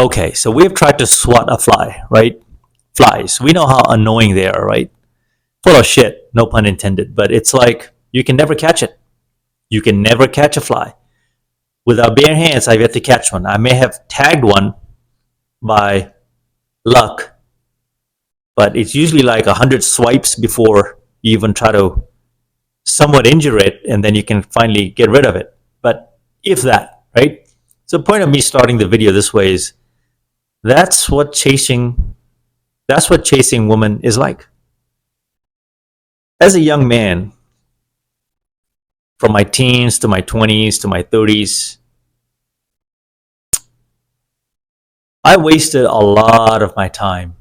Okay, so we've tried to swat a fly, right? Flies. We know how annoying they are, right? Full of shit, no pun intended. But it's like you can never catch it. You can never catch a fly. With our bare hands, I've yet to catch one. I may have tagged one by luck, but it's usually like 100 swipes before you even try to somewhat injure it, and then you can finally get rid of it. But if that, right? So the point of me starting the video this way is that's what chasing that's what chasing women is like. As a young man, from my teens to my 20s to my 30s, I wasted a lot of my time,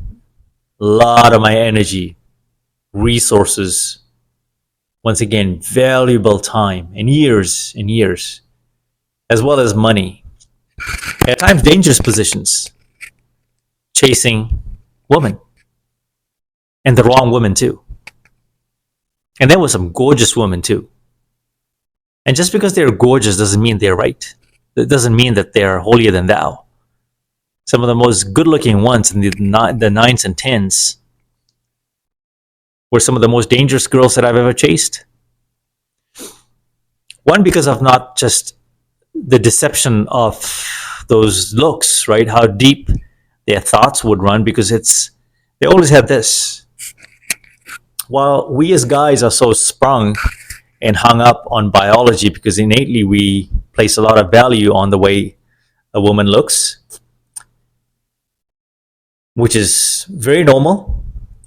a lot of my energy, resources, once again, valuable time and years, as well as money, at times dangerous positions, chasing women, and the wrong women too. And there were some gorgeous women too. And just because they're gorgeous doesn't mean they're right. It doesn't mean that they're holier than thou. Some of the most good-looking ones in the nines and tens were some of the most dangerous girls that I've ever chased. One, because of not just the deception of those looks, right? How deep their thoughts would run, because they always have this. While we as guys are so sprung and hung up on biology because innately we place a lot of value on the way a woman looks, which is very normal.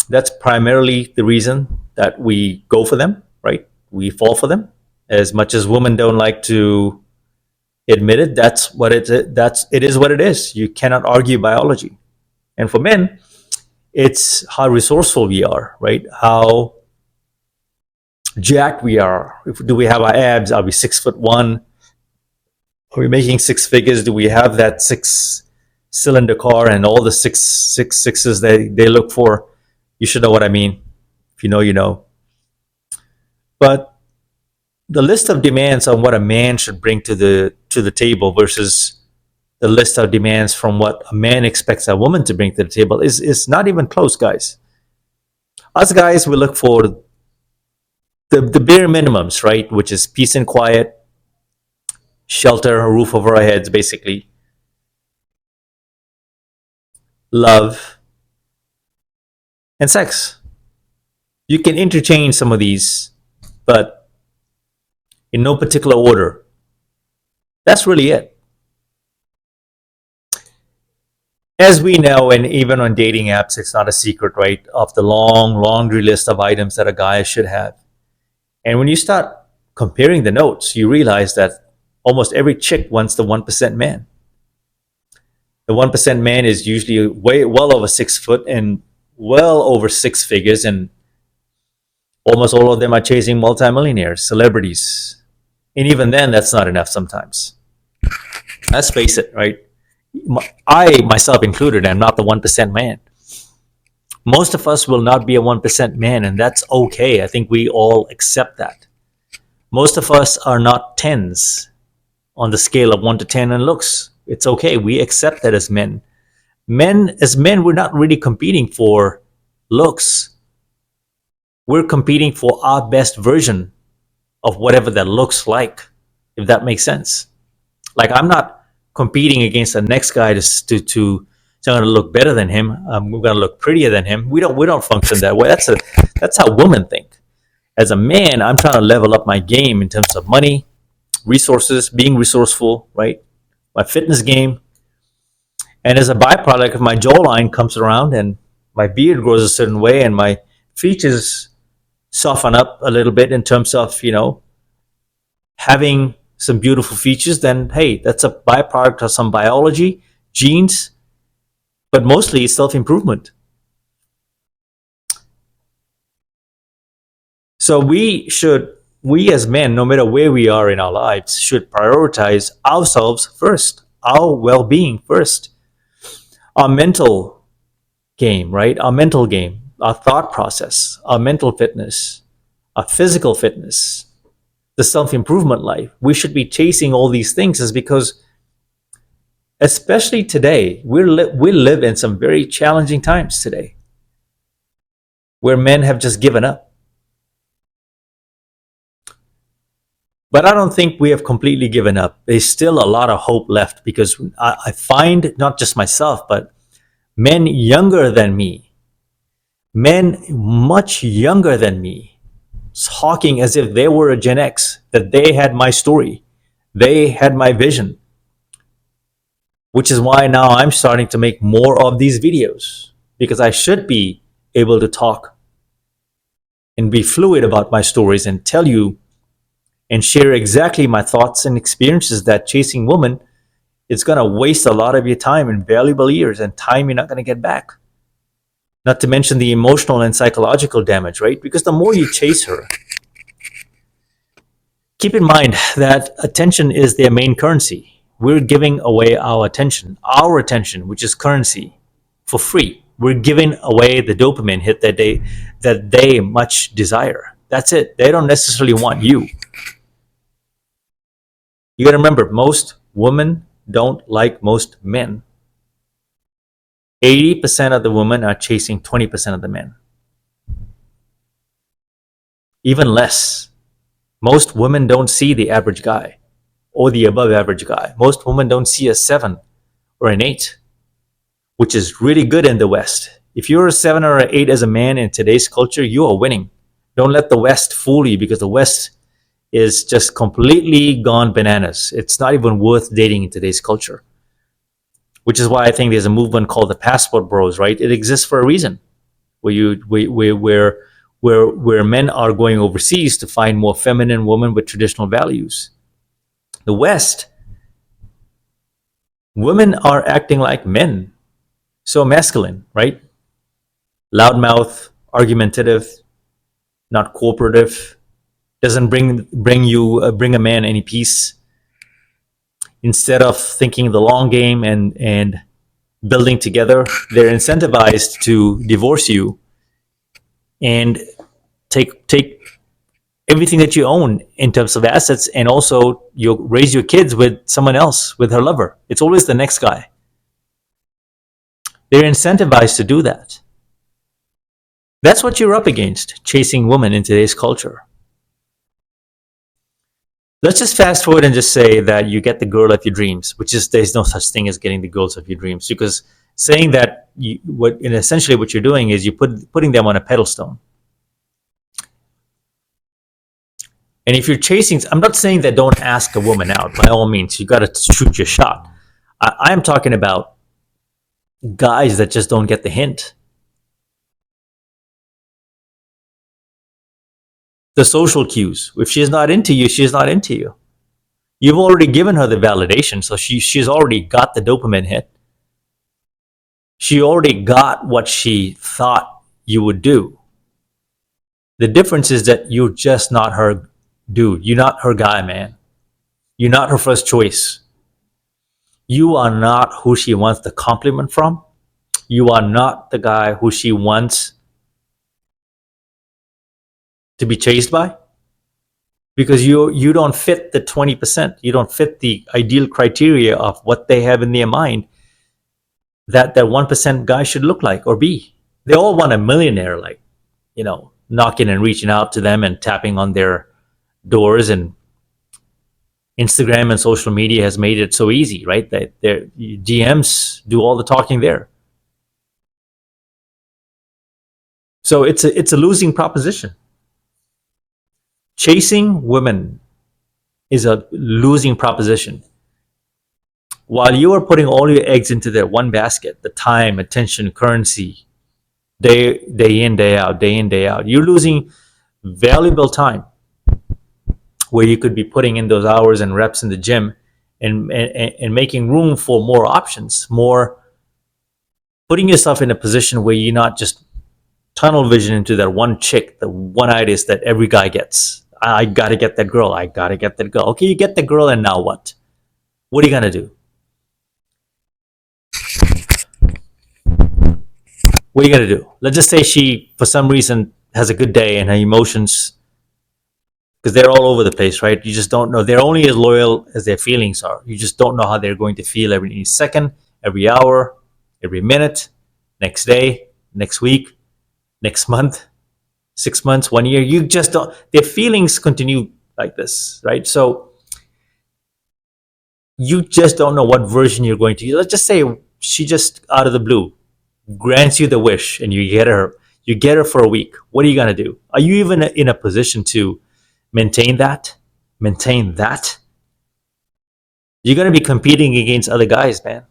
That's primarily the reason that we go for them, right? We fall for them. As much as women don't like to admit it, that's what it is what it is. You cannot argue biology. And for men, it's how resourceful we are, right? How jacked we are. Do we have our abs? Are we 6'1"? Are we making six figures? Do we have that six-cylinder car and all the sixes they look for? You should know what I mean. If you know, you know. But the list of demands on what a man should bring to the table versus the list of demands from what a man expects a woman to bring to the table is not even close, guys. Us guys, we look for the bare minimums, right? Which is peace and quiet, shelter, a roof over our heads, basically, love, and sex. You can interchange some of these, but in no particular order. That's really it. As we know, and even on dating apps, it's not a secret, right? Of the long laundry list of items that a guy should have. And when you start comparing the notes, you realize that almost every chick wants the 1% man. The 1% man is usually well over 6 foot and well over six figures, and almost all of them are chasing multimillionaires, celebrities. And even then, that's not enough sometimes. Let's face it, right? I, myself included, am not the 1% man. Most of us will not be a 1% man, and that's okay. I think we all accept that. Most of us are not 10s on the scale of 1 to 10 in looks. It's okay. We accept that as men. As men, we're not really competing for looks. We're competing for our best version of whatever that looks like, if that makes sense. Like, I'm not competing against the next guy to I'm going to look better than him. We're going to look prettier than him. We don't function that way. That's how women think. As a man, I'm trying to level up my game in terms of money, resources, being resourceful, right? My fitness game. And as a byproduct, if my jawline comes around and my beard grows a certain way and my features soften up a little bit in terms of, having some beautiful features, then hey, that's a byproduct of some biology, genes, but mostly it's self-improvement. So we as men, no matter where we are in our lives, should prioritize ourselves first, our well-being first, our mental game, right? Our mental game, our thought process, our mental fitness, our physical fitness, the self-improvement life. We should be chasing all these things is because Especially today, we live in some very challenging times today where men have just given up. But I don't think we have completely given up. There's still a lot of hope left because I find not just myself, but men younger than me, men much younger than me, talking as if they were a Gen X, that they had my story, they had my vision, which is why now I'm starting to make more of these videos because I should be able to talk and be fluid about my stories and tell you and share exactly my thoughts and experiences that chasing women is going to waste a lot of your time and valuable years and time you're not going to get back. Not to mention the emotional and psychological damage, right? Because the more you chase her, keep in mind that attention is their main currency. We're giving away our attention, which is currency, for free. We're giving away the dopamine hit that they much desire. That's it. They don't necessarily want you. You got to remember, most women don't like most men. 80% of the women are chasing 20% of the men. Even less. Most women don't see the average guy or the above average guy. Most women don't see a 7 or an 8, which is really good in the West. If you're a 7 or an 8 as a man in today's culture, you are winning. Don't let the West fool you because the West is just completely gone bananas. It's not even worth dating in today's culture, which is why I think there's a movement called the passport bros, right? It exists for a reason, where men are going overseas to find more feminine women with traditional values. The West, women are acting like men, so masculine, right? Loudmouth, argumentative, not cooperative, doesn't bring a man any peace. Instead of thinking the long game and building together, they're incentivized to divorce you and take everything that you own in terms of assets, and also you raise your kids with someone else, with her lover. It's always the next guy. They're incentivized to do that. That's what you're up against, chasing women in today's culture. Let's just fast forward and just say that you get the girl of your dreams, which is, there's no such thing as getting the girls of your dreams, because saying that essentially what you're doing is putting them on a pedestal. And if you're chasing, I'm not saying that don't ask a woman out. By all means, you got to shoot your shot. I am talking about guys that just don't get the hint. The social cues. If she's not into you, she's not into you. You've already given her the validation, so she's already got the dopamine hit. She already got what she thought you would do. The difference is that you're just not her dude. You're not her guy, man. You're not her first choice. You are not who she wants the compliment from. You are not the guy who she wants to be chased by, because you don't fit the 20%. You don't fit the ideal criteria of what they have in their mind that 1% guy should look like or be. They all want a millionaire, like, knocking and reaching out to them and tapping on their doors, and Instagram and social media has made it so easy, right? That their DMs do all the talking there. So it's a losing proposition. Chasing women is a losing proposition. While you are putting all your eggs into that one basket, the time, attention, currency, day in, day out, you're losing valuable time where you could be putting in those hours and reps in the gym and making room for more options, more putting yourself in a position where you're not just tunnel vision into that one chick, the one artist that every guy gets. I gotta get that girl. I gotta get that girl. Okay, you get the girl, and now what? What are you gonna do? What are you gonna do? Let's just say she, for some reason, has a good day and her emotions because they're all over the place, right? You just don't know. They're only as loyal as their feelings are. You just don't know how they're going to feel every second, every hour, every minute, next day, next week, next month, 6 months, 1 year. You just don't. Their feelings continue like this, right? So you just don't know what version you're going to use. Let's just say she just out of the blue grants you the wish, and you get her. You get her for a week. What are you gonna do? Are you even in a position to maintain that? Maintain that? You're gonna be competing against other guys, man.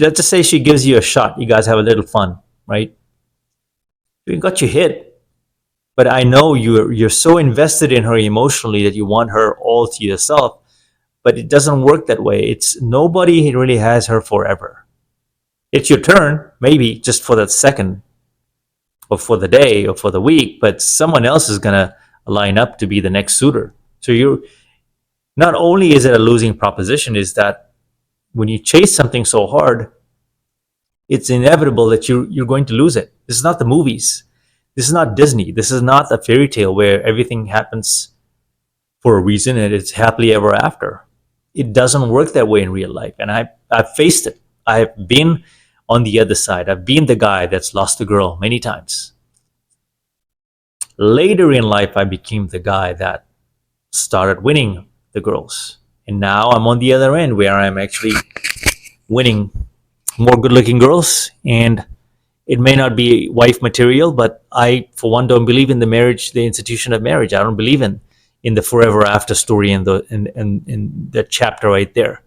Let's just say she gives you a shot. You guys have a little fun, right? You got your hit, but I know you're so invested in her emotionally that you want her all to yourself. But it doesn't work that way. It's nobody really has her forever. It's your turn, maybe just for that second, or for the day, or for the week. But someone else is gonna line up to be the next suitor. So you not only is it a losing proposition, is that when you chase something so hard, it's inevitable that you're going to lose it. This is not the movies. This is not Disney. This is not a fairy tale where everything happens for a reason and it's happily ever after. It doesn't work that way in real life. And I've faced it. I've been on the other side. I've been the guy that's lost a girl many times. Later in life, I became the guy that started winning the girls. And now I'm on the other end where I'm actually winning more good looking girls. And it may not be wife material, but I, for one, don't believe in the marriage, the institution of marriage. I don't believe in the forever after story in the chapter right there.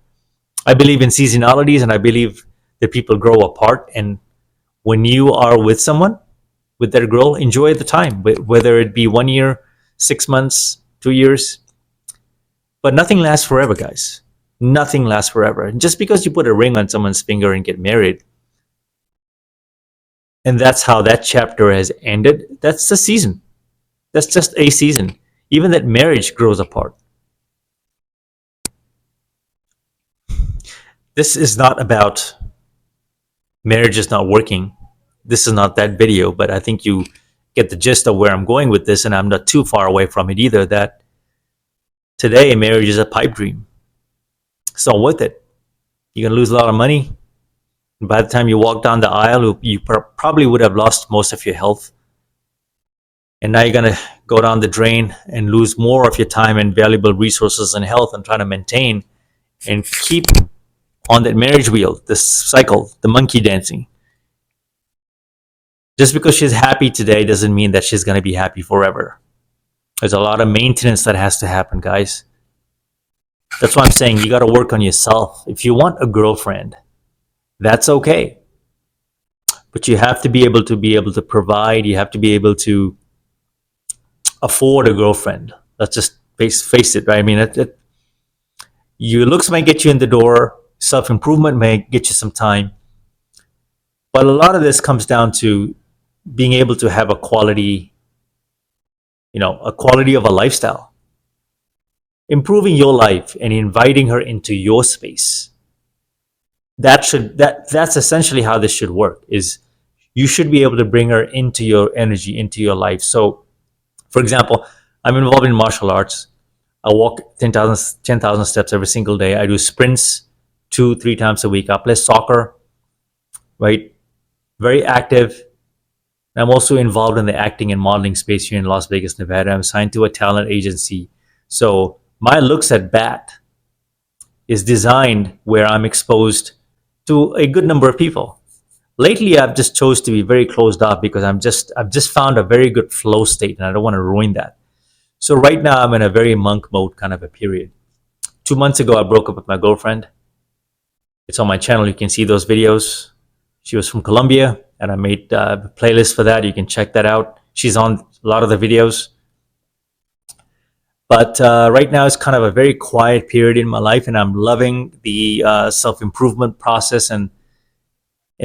I believe in seasonalities, and I believe that people grow apart. And when you are with someone, with that girl, enjoy the time, whether it be 1 year, 6 months, 2 years. But nothing lasts forever, guys. Nothing lasts forever. And just because you put a ring on someone's finger and get married, and that's how that chapter has ended, that's the season. That's just a season. Even that marriage grows apart. This is not about marriage is not working. This is not that video, but I think you get the gist of where I'm going with this, and I'm not too far away from it either. That today marriage is a pipe dream. It's not worth it. You're gonna lose a lot of money. And by the time you walk down the aisle, you probably would have lost most of your health. And now you're gonna go down the drain and lose more of your time and valuable resources and health and trying to maintain and keep on that marriage wheel, this cycle, the monkey dancing. Just because she's happy today doesn't mean that she's going to be happy forever. There's a lot of maintenance that has to happen, guys. That's why I'm saying you got to work on yourself. If you want a girlfriend, that's okay. But you have to be able to provide. You have to be able to afford a girlfriend. Let's just face it, right? I mean, your looks might get you in the door. Self-improvement may get you some time. But a lot of this comes down to being able to have a quality of a lifestyle. Improving your life and inviting her into your space. That's essentially how this should work, is you should be able to bring her into your energy, into your life. So, for example, I'm involved in martial arts. I walk 10,000 steps every single day. I do sprints 2-3 times a week. I play soccer, right? Very active. I'm also involved in the acting and modeling space here in Las Vegas, Nevada. I'm signed to a talent agency. So my looks at bat is designed where I'm exposed to a good number of people. Lately, I've just chose to be very closed off because I've just found a very good flow state, and I don't want to ruin that. So right now, I'm in a very monk mode kind of a period. 2 months ago, I broke up with my girlfriend. It's on my channel. You can see those videos. She was from Colombia, and I made a playlist for that. You can check that out. She's on a lot of the videos. But right now, it's kind of a very quiet period in my life, and I'm loving the self-improvement process and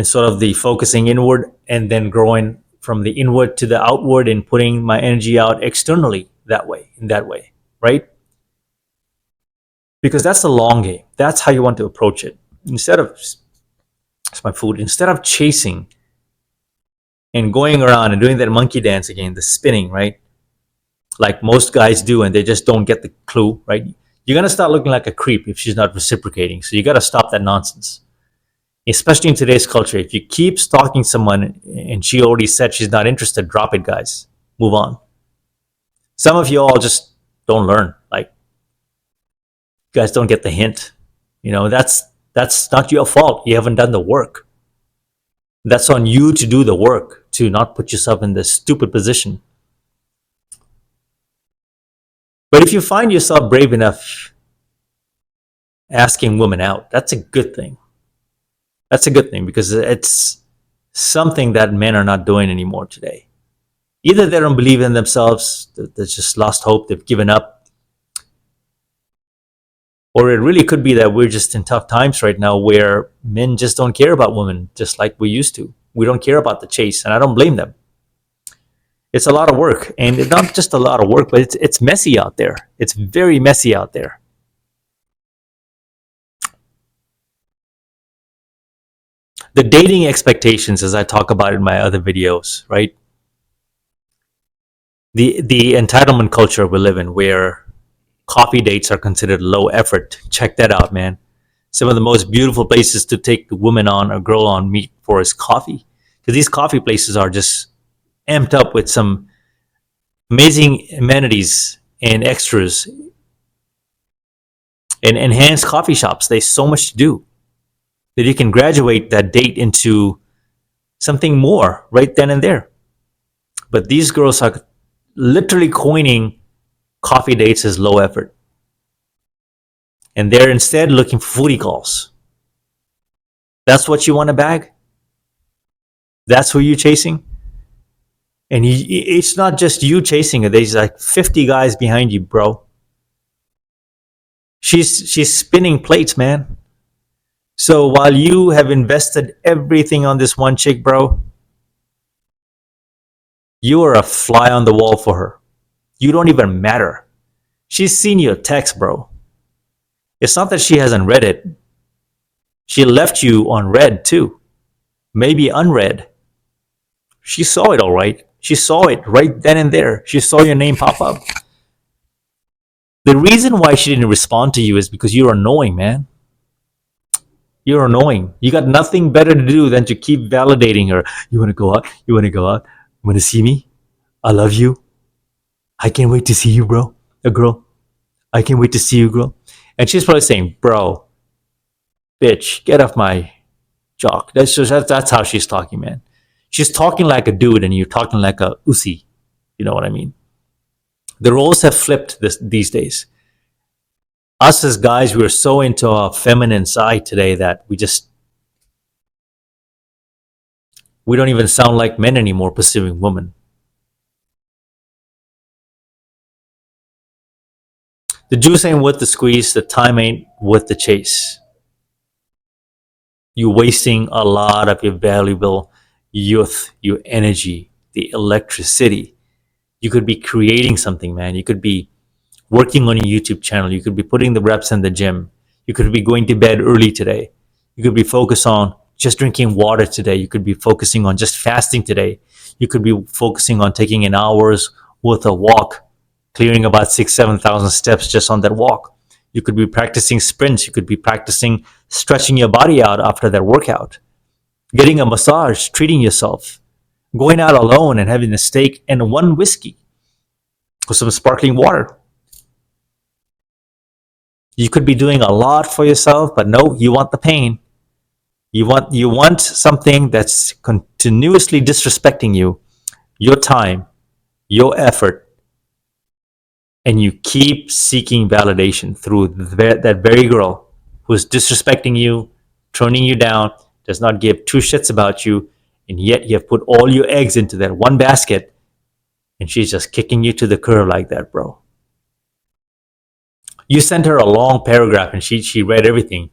sort of the focusing inward and then growing from the inward to the outward and putting my energy out externally in that way, right? Because that's the long game. That's how you want to approach it. Instead of chasing and going around and doing that monkey dance again, the spinning, right? like most guys do, and they just don't get the clue, right? You're gonna start looking like a creep if she's not reciprocating. So you got to stop that nonsense, especially in today's culture. If you keep stalking someone and she already said she's not interested, drop it, guys. Move on. Some of you all just don't learn. Like, you guys don't get the hint. That's not your fault. You haven't done the work. That's on you to do the work, to not put yourself in this stupid position. But if you find yourself brave enough asking women out, that's a good thing. That's a good thing because it's something that men are not doing anymore today. Either they don't believe in themselves, they've just lost hope, they've given up, or it really could be that we're just in tough times right now where men just don't care about women just like we used to. We don't care about the chase, and I don't blame them. It's a lot of work, and it's not just a lot of work, but it's messy out there. It's very messy out there. The dating expectations, as I talk about in my other videos, right? The entitlement culture we live in, where coffee dates are considered low effort. Check that out, man. Some of the most beautiful places to take a woman on, a girl on, meet for is coffee, because these coffee places are just amped up with some amazing amenities and extras and enhanced coffee shops. There's so much to do that you can graduate that date into something more right then and there. But these girls are literally coining coffee dates as low effort. And they're instead looking for foodie calls. That's what you want to bag? That's who you're chasing? And it's not just you chasing it. There's like 50 guys behind you, bro. She's spinning plates, man. So while you have invested everything on this one chick, bro, you are a fly on the wall for her. You don't even matter. She's seen your text, bro. It's not that she hasn't read it. She left you on read too. Maybe unread. She saw it all right. She saw it right then and there. She saw your name pop up. The reason why she didn't respond to you is because you're annoying, man. You're annoying. You got nothing better to do than to keep validating her. You want to go out? You want to go out? You want to see me? I love you. I can't wait to see you, bro. A girl. I can't wait to see you, girl. And she's probably saying, bro, bitch, get off my jock. That's how she's talking, man. She's talking like a dude and you're talking like a usi. You know what I mean? The roles have flipped these days. Us as guys, we're so into our feminine side today that we don't even sound like men anymore pursuing women. The juice ain't worth the squeeze, the time ain't worth the chase. You're wasting a lot of your valuable youth, your energy, the electricity. You could be creating something, man. You could be working on your YouTube channel. You could be putting the reps in the gym. You could be going to bed early today. You could be focused on just drinking water today. You could be focusing on just fasting today. You could be focusing on taking an hour's worth of walk, clearing about 7,000 steps just on that walk. You could be practicing sprints. You could be practicing stretching your body out after that workout, getting a massage, treating yourself, going out alone and having a steak and one whiskey with some sparkling water. You could be doing a lot for yourself, but no, you want the pain. You want something that's continuously disrespecting you, your time, your effort, and you keep seeking validation through that very girl who's disrespecting you, turning you down, does not give two shits about you, and yet you have put all your eggs into that one basket, and she's just kicking you to the curb like that, bro. You sent her a long paragraph and she read everything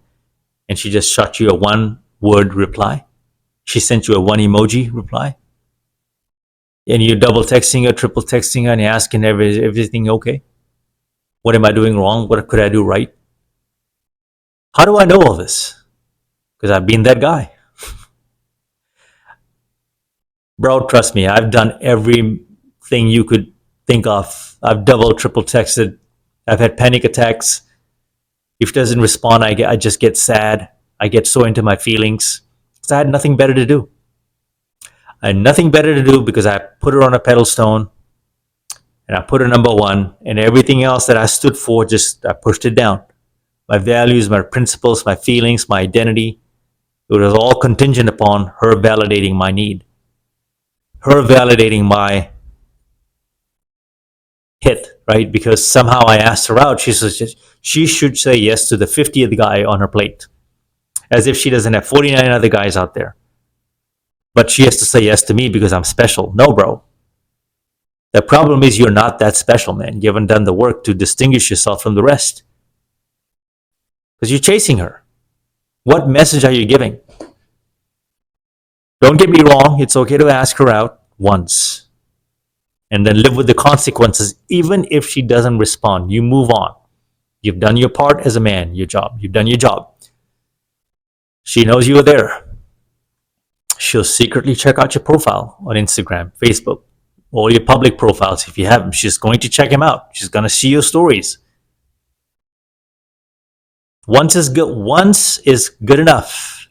and she just shot you a one word reply. She sent you a one emoji reply. And you're double texting her, triple texting her, and you're asking everything okay? What am I doing wrong? What could I do right? How do I know all this? Because I've been that guy. Bro, trust me, I've done everything you could think of I've double, triple texted. I've had panic attacks. If she doesn't respond, I just get sad. I get so into my feelings because I had nothing better to do. I had nothing better to do because I put her on a pedestal and I put her number one, and everything else that I stood for, just I pushed it down. My values, my principles, my feelings, my identity, it was all contingent upon her validating my need, her validating my hit, right? Because somehow I asked her out. She should say yes to the 50th guy on her plate, as if she doesn't have 49 other guys out there. But she has to say yes to me because I'm special. No, bro. The problem is you're not that special, man. You haven't done the work to distinguish yourself from the rest because you're chasing her. What message are you giving? Don't get me wrong. It's okay to ask her out once and then live with the consequences. Even if she doesn't respond, you move on. You've done your part as a man, your job. You've done your job. She knows you were there. She'll secretly check out your profile on Instagram, Facebook, all your public profiles if you have them. She's going to check them out. She's going to see your stories. Once is good. Once is good enough.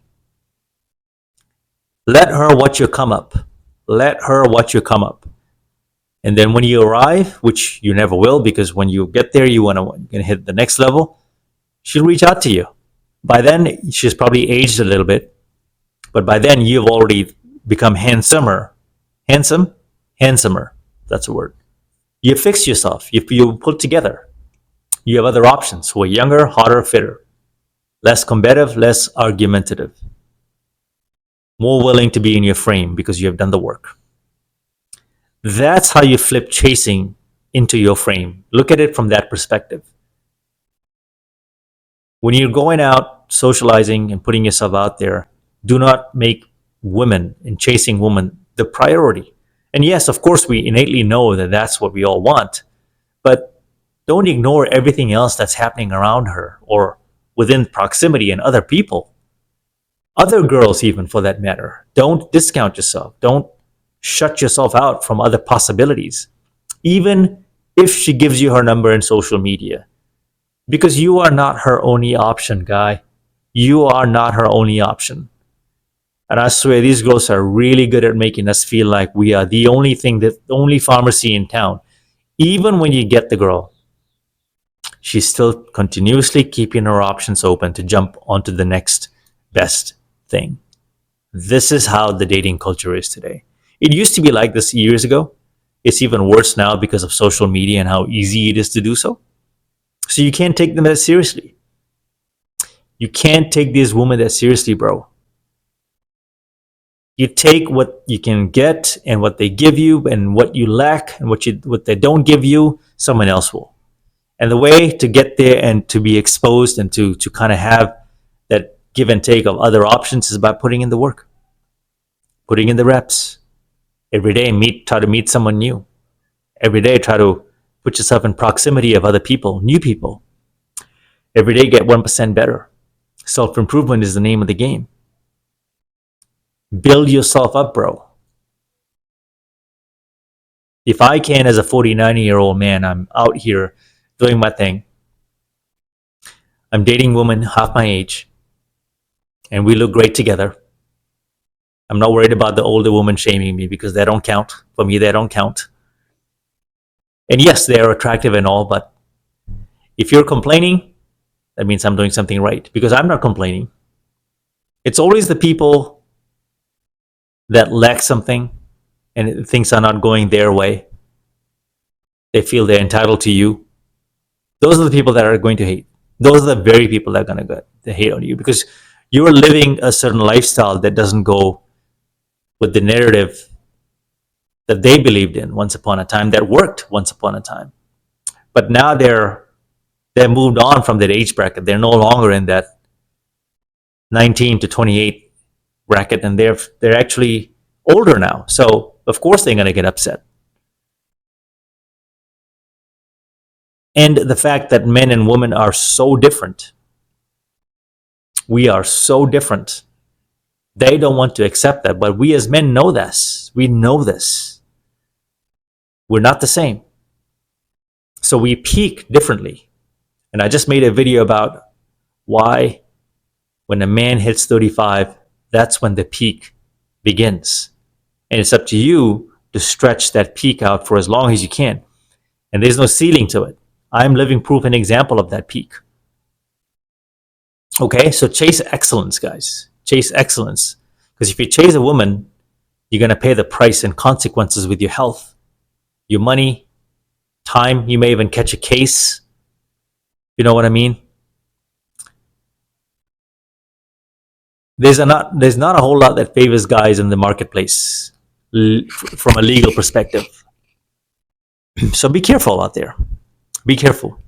Let her watch your come up. Let her watch your come up. And then when you arrive, which you never will, because when you get there, you want to hit the next level, she'll reach out to you. By then, she's probably aged a little bit, but by then you've already become handsomer. Handsome? Handsomer. That's a word. You fixed yourself. You put together. You have other options who are younger, hotter, fitter, less combative, less argumentative, more willing to be in your frame because you have done the work. That's how you flip chasing into your frame. Look at it from that perspective. When you're going out, socializing, and putting yourself out there, do not make women and chasing women the priority. And yes, of course, we innately know that that's what we all want, but don't ignore everything else that's happening around her or within proximity and other people, other girls, even for that matter. Don't discount yourself. Don't shut yourself out from other possibilities, even if she gives you her number in social media, because you are not her only option, guy. You are not her only option. And I swear these girls are really good at making us feel like we are the only thing, the only pharmacy in town. Even when you get the girl, she's still continuously keeping her options open to jump onto the next best thing. This is how the dating culture is today. It used to be like this years ago. It's even worse now because of social media and how easy it is to do so. So you can't take them that seriously. You can't take these women that seriously, bro. You take what you can get and what they give you and what you lack and what they don't give you, someone else will. And the way to get there and to be exposed and to kind of have that give and take of other options is by putting in the work, putting in the reps. Every day, try to meet someone new. Every day, try to put yourself in proximity of other people, new people. Every day, get 1% better. Self-improvement is the name of the game. Build yourself up, bro. If I can, as a 49-year-old man, I'm out here doing my thing. I'm dating women half my age, and we look great together. I'm not worried about the older women shaming me because they don't count. For me, they don't count. And yes, they are attractive and all, but if you're complaining, that means I'm doing something right because I'm not complaining. It's always the people that lack something and things are not going their way. They feel they're entitled to you. Those are the people that are going to hate. Those are the very people that are going to hate on you because you're living a certain lifestyle that doesn't go with the narrative that they believed in once upon a time, that worked once upon a time. But now they're moved on from that age bracket. They're no longer in that 19 to 28 bracket, and they're actually older now. So of course they're going to get upset. And the fact that men and women are so different. We are so different. They don't want to accept that, but we as men know this. We know this. We're not the same. So we peak differently. And I just made a video about why when a man hits 35, that's when the peak begins. And it's up to you to stretch that peak out for as long as you can. And there's no ceiling to it. I'm living proof and example of that peak. Okay, so chase excellence, guys. Chase excellence. Because if you chase a woman, you're going to pay the price and consequences with your health, your money, time. You may even catch a case. You know what I mean? There's not a whole lot that favors guys in the marketplace from a legal perspective. So be careful out there. Be careful.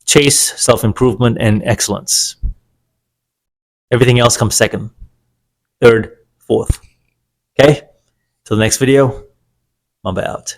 Chase self improvement and excellence. Everything else comes second, third, fourth. Okay? Till the next video, Mamba out.